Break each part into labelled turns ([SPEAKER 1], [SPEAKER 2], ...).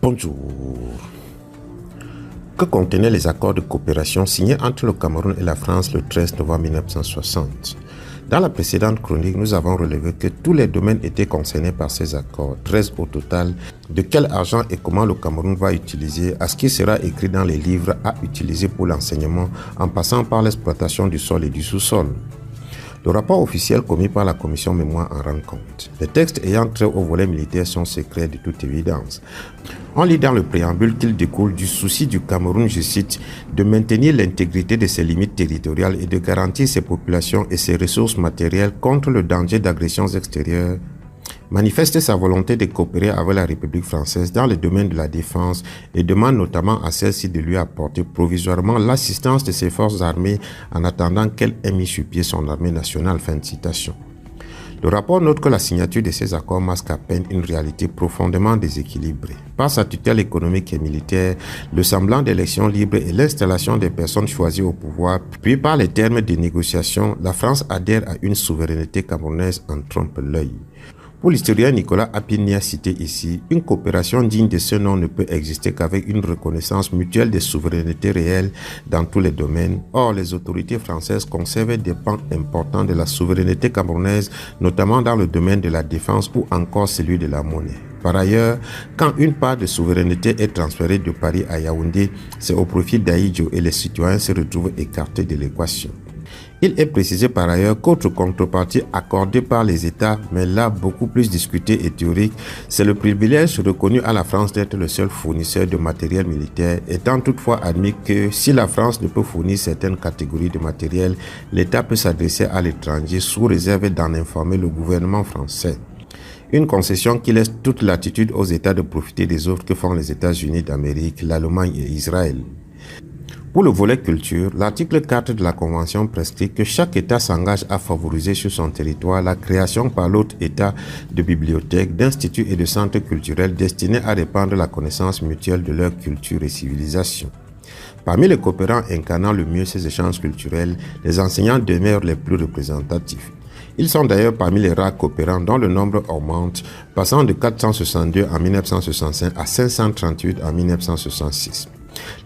[SPEAKER 1] Bonjour. Que contenaient les accords de coopération signés entre le Cameroun et la France le 13 novembre 1960? Dans la précédente chronique, nous avons relevé que tous les domaines étaient concernés par ces accords, 13 au total. De quel argent et comment le Cameroun va utiliser, à ce qui sera écrit dans les livres à utiliser pour l'enseignement, en passant par l'exploitation du sol et du sous-sol. Le rapport officiel commis par la commission mémoire en rend compte. Les textes ayant trait au volet militaire sont secrets de toute évidence. On lit dans le préambule qu'il découle du souci du Cameroun, je cite, de maintenir l'intégrité de ses limites territoriales et de garantir ses populations et ses ressources matérielles contre le danger d'agressions extérieures, manifeste sa volonté de coopérer avec la République française dans le domaine de la défense et demande notamment à celle-ci de lui apporter provisoirement l'assistance de ses forces armées en attendant qu'elle ait mis sur pied son armée nationale. Fin de citation. Le rapport note que la signature de ces accords masque à peine une réalité profondément déséquilibrée. Par sa tutelle économique et militaire, le semblant d'élections libres et l'installation des personnes choisies au pouvoir, puis par les termes des négociations, la France adhère à une souveraineté camerounaise en trompe l'œil. Pour l'historien Nicolas Appinia cité ici, une coopération digne de ce nom ne peut exister qu'avec une reconnaissance mutuelle des souverainetés réelles dans tous les domaines. Or, les autorités françaises conservent des pans importants de la souveraineté camerounaise, notamment dans le domaine de la défense ou encore celui de la monnaie. Par ailleurs, quand une part de souveraineté est transférée de Paris à Yaoundé, c'est au profit d'Ahidjo et les citoyens se retrouvent écartés de l'équation. Il est précisé par ailleurs qu'autre contrepartie accordée par les États, mais là beaucoup plus discutée et théorique, c'est le privilège reconnu à la France d'être le seul fournisseur de matériel militaire, étant toutefois admis que si la France ne peut fournir certaines catégories de matériel, l'État peut s'adresser à l'étranger sous réserve d'en informer le gouvernement français. Une concession qui laisse toute latitude aux États de profiter des offres que font les États-Unis d'Amérique, l'Allemagne et Israël. Pour le volet culture, l'article 4 de la Convention prescrit que chaque État s'engage à favoriser sur son territoire la création par l'autre État de bibliothèques, d'instituts et de centres culturels destinés à répandre la connaissance mutuelle de leur culture et civilisation. Parmi les coopérants incarnant le mieux ces échanges culturels, les enseignants demeurent les plus représentatifs. Ils sont d'ailleurs parmi les rares coopérants dont le nombre augmente, passant de 462 en 1965 à 538 en 1966.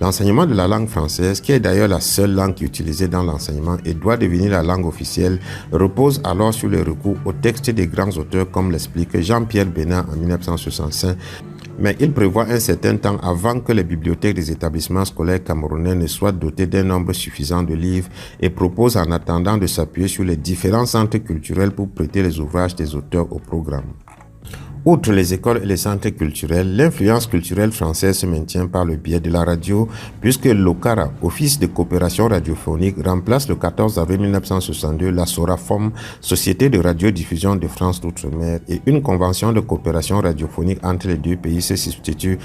[SPEAKER 1] L'enseignement de la langue française, qui est d'ailleurs la seule langue utilisée dans l'enseignement et doit devenir la langue officielle, repose alors sur le recours aux textes des grands auteurs comme l'explique Jean-Pierre Bénard en 1965, mais il prévoit un certain temps avant que les bibliothèques des établissements scolaires camerounais ne soient dotées d'un nombre suffisant de livres et propose en attendant de s'appuyer sur les différents centres culturels pour prêter les ouvrages des auteurs au programme. Outre les écoles et les centres culturels, l'influence culturelle française se maintient par le biais de la radio, puisque l'OCARA, Office de coopération radiophonique, remplace le 14 avril 1962 la SORAFOM, Société de radiodiffusion de France d'Outre-mer, et une convention de coopération radiophonique entre les deux pays se substitue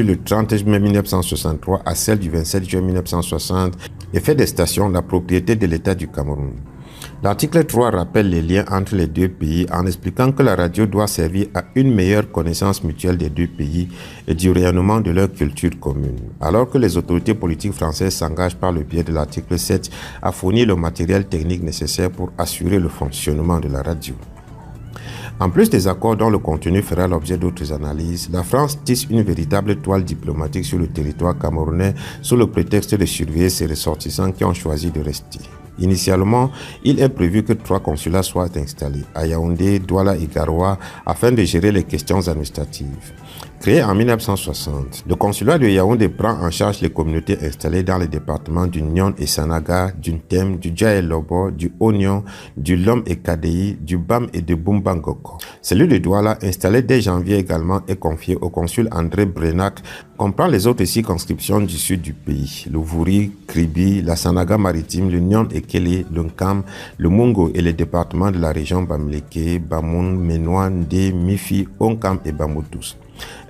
[SPEAKER 1] le 30 mai 1963 à celle du 27 juin 1960 et fait des stations la propriété de l'État du Cameroun. L'article 3 rappelle les liens entre les deux pays en expliquant que la radio doit servir à une meilleure connaissance mutuelle des deux pays et du rayonnement de leur culture commune, alors que les autorités politiques françaises s'engagent par le biais de l'article 7 à fournir le matériel technique nécessaire pour assurer le fonctionnement de la radio. En plus des accords dont le contenu fera l'objet d'autres analyses, la France tisse une véritable toile diplomatique sur le territoire camerounais sous le prétexte de surveiller ses ressortissants qui ont choisi de rester. Initialement, il est prévu que 3 consulats soient installés à Yaoundé, Douala et Garoua afin de gérer les questions administratives. Créé en 1960, le consulat de Yaoundé prend en charge les communautés installées dans les départements du Nyon et Sanaga, du Ntem, du Djaé-Lobo, du Onyon, du Lom et Kadei, du Bam et de Bumbangoko. Celui de Douala, installé dès janvier également, est confié au consul André Brenac, comprend les autres circonscriptions du sud du pays, le Vouri, Kribi, la Sanaga maritime, le Nyon et Kélé, le Nkam, le Mungo et les départements de la région Bamileke, Bamoun, Ménois, Ndé, Mifi, Onkam et Bamoutous.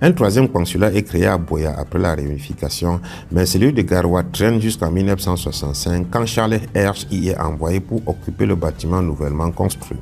[SPEAKER 1] Un 3e consulat est créé à Boya après la réunification, mais celui de Garoua traîne jusqu'en 1965 quand Charles Hersch y est envoyé pour occuper le bâtiment nouvellement construit.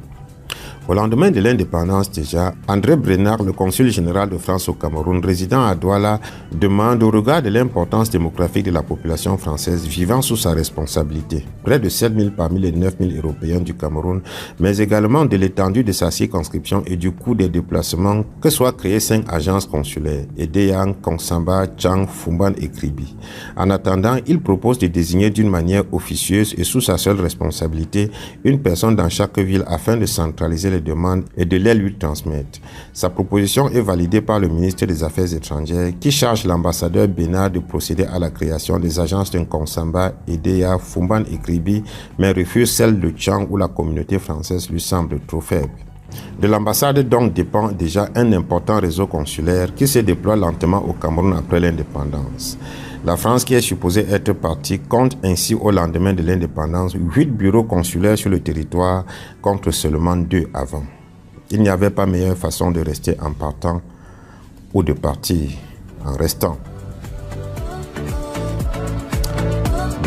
[SPEAKER 1] Au lendemain de l'indépendance déjà, André Brenard, le consul général de France au Cameroun, résidant à Douala, demande au regard de l'importance démographique de la population française vivant sous sa responsabilité, près de 7 000 parmi les 9 000 Européens du Cameroun, mais également de l'étendue de sa circonscription et du coût des déplacements, que soient créées 5 agences consulaires, Edeyang, Kongsamba, Tchang, Fumban et Kribi. En attendant, il propose de désigner d'une manière officieuse et sous sa seule responsabilité une personne dans chaque ville afin de centraliser les demandes et de les lui transmettre. Sa proposition est validée par le ministre des Affaires étrangères qui charge l'ambassadeur Bénard de procéder à la création des agences de Kongsamba, Edeya, Fumban et Kribi, mais refuse celle de Tchang où la communauté française lui semble trop faible. De l'ambassade donc dépend déjà un important réseau consulaire qui se déploie lentement au Cameroun après l'indépendance. La France, qui est supposée être partie, compte ainsi au lendemain de l'indépendance 8 bureaux consulaires sur le territoire contre seulement 2 avant. Il n'y avait pas meilleure façon de rester en partant ou de partir en restant.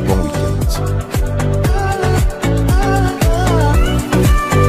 [SPEAKER 1] Bon week-end.